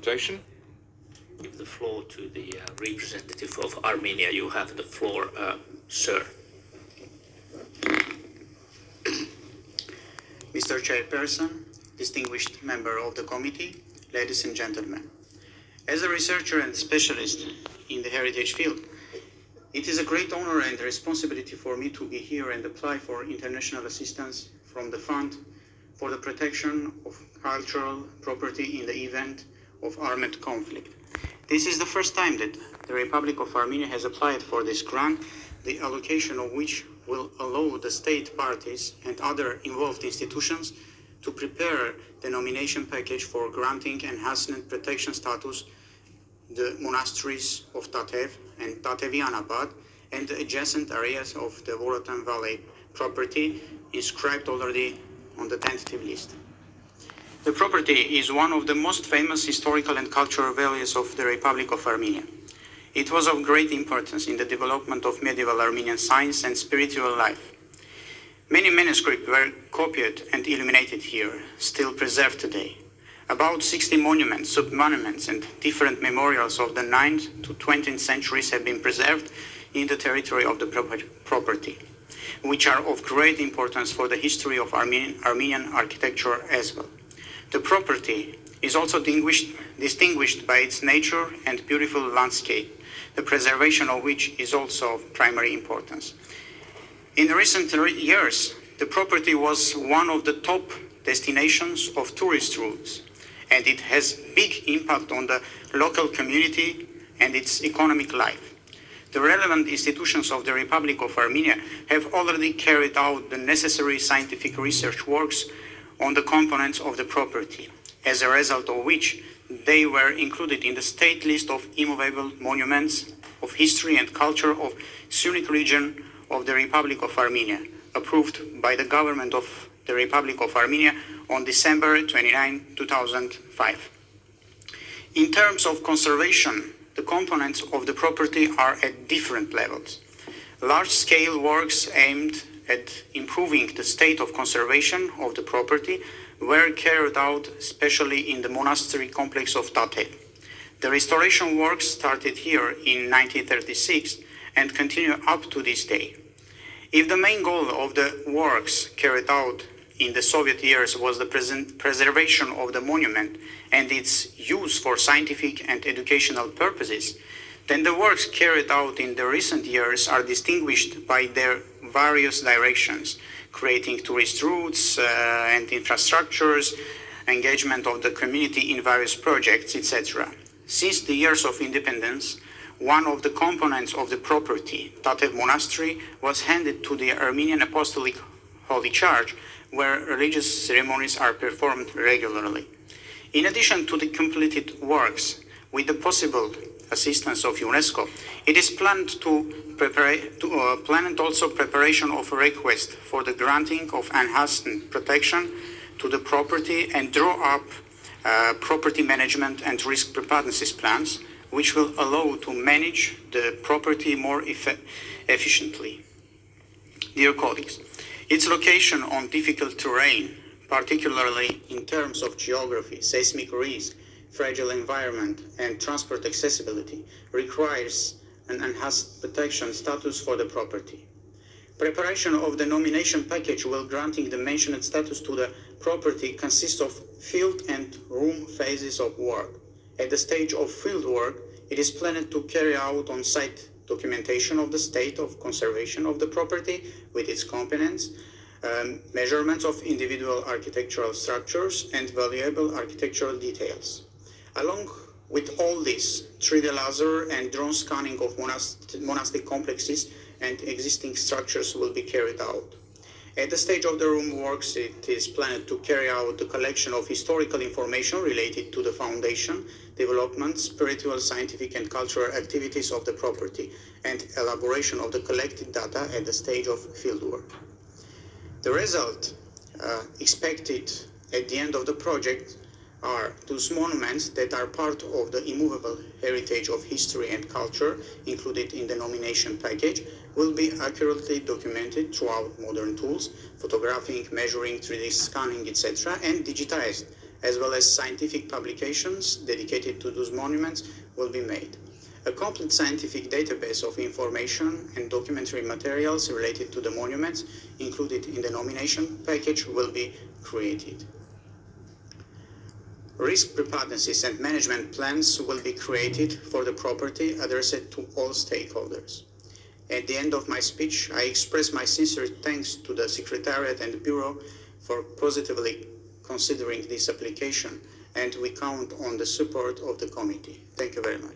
interpretation. Give the floor to the representative of Armenia. You have the floor, sir. Mr. Chairperson, distinguished member of the committee, ladies and gentlemen. As a researcher and specialist in the heritage field, it is a great honor and responsibility for me to be here and apply for international assistance from the Fund for the Protection of Cultural Property in the event of armed conflict. This is the first time that the Republic of Armenia has applied for this grant, the allocation of which will allow the state parties and other involved institutions to prepare the nomination package for granting enhancement protection status the monasteries of Tatev and Tatevianabad and the adjacent areas of the Vorotan Valley property inscribed already on the tentative list. The property is one of the most famous historical and cultural values of the Republic of Armenia. It was of great importance in the development of medieval Armenian science and spiritual life. Many manuscripts were copied and illuminated here, still preserved today. About 60 monuments, submonuments, and different memorials of the 9th to 20th centuries have been preserved in the territory of the property, which are of great importance for the history of Armenian architecture as well. The property is also distinguished by its nature and beautiful landscape, the preservation of which is also of primary importance. In recent years, the property was one of the top destinations of tourist routes, and it has big impact on the local community and its economic life. The relevant institutions of the Republic of Armenia have already carried out the necessary scientific research works on the components of the property, as a result of which they were included in the state list of immovable monuments of history and culture of Sunnic region of the Republic of Armenia, approved by the government of the Republic of Armenia on December 29, 2005. In terms of conservation, the components of the property are at different levels. Large-scale works aimed at improving the state of conservation of the property were carried out especially in the monastery complex of Tatev. The restoration works started here in 1936 and continue up to this day. If the main goal of the works carried out in the Soviet years was the preservation of the monument and its use for scientific and educational purposes, then the works carried out in the recent years are distinguished by their various directions, creating tourist routes and infrastructures, engagement of the community in various projects, etc. Since the years of independence, one of the components of the property, Tatev Monastery, was handed to the Armenian Apostolic Holy Church, where religious ceremonies are performed regularly. In addition to the completed works, with the possible assistance of UNESCO, it is planned also preparation of a request for the granting of enhanced protection to the property and draw up property management and risk preparedness plans, which will allow to manage the property more efficiently. Dear colleagues, its location on difficult terrain, particularly in terms of geography, seismic risk, fragile environment, and transport accessibility, requires an enhanced protection status for the property. Preparation of the nomination package while granting the mentioned status to the property consists of field and room phases of work. At the stage of field work, it is planned to carry out on-site documentation of the state of conservation of the property with its components, measurements of individual architectural structures, and valuable architectural details. Along with all this, 3D laser and drone scanning of monastic complexes and existing structures will be carried out. At the stage of the room works, it is planned to carry out the collection of historical information related to the foundation, development, spiritual, scientific, and cultural activities of the property, and elaboration of the collected data at the stage of fieldwork. The result expected at the end of the project are those monuments that are part of the immovable heritage of history and culture included in the nomination package will be accurately documented throughout modern tools, photographing, measuring, 3D scanning, etc., and digitized as well as scientific publications dedicated to those monuments will be made. A complete scientific database of information and documentary materials related to the monuments included in the nomination package will be created. Risk preparedness and management plans will be created for the property addressed to all stakeholders. At the end of my speech, I express my sincere thanks to the Secretariat and the Bureau for positively considering this application, and we count on the support of the committee. Thank you very much.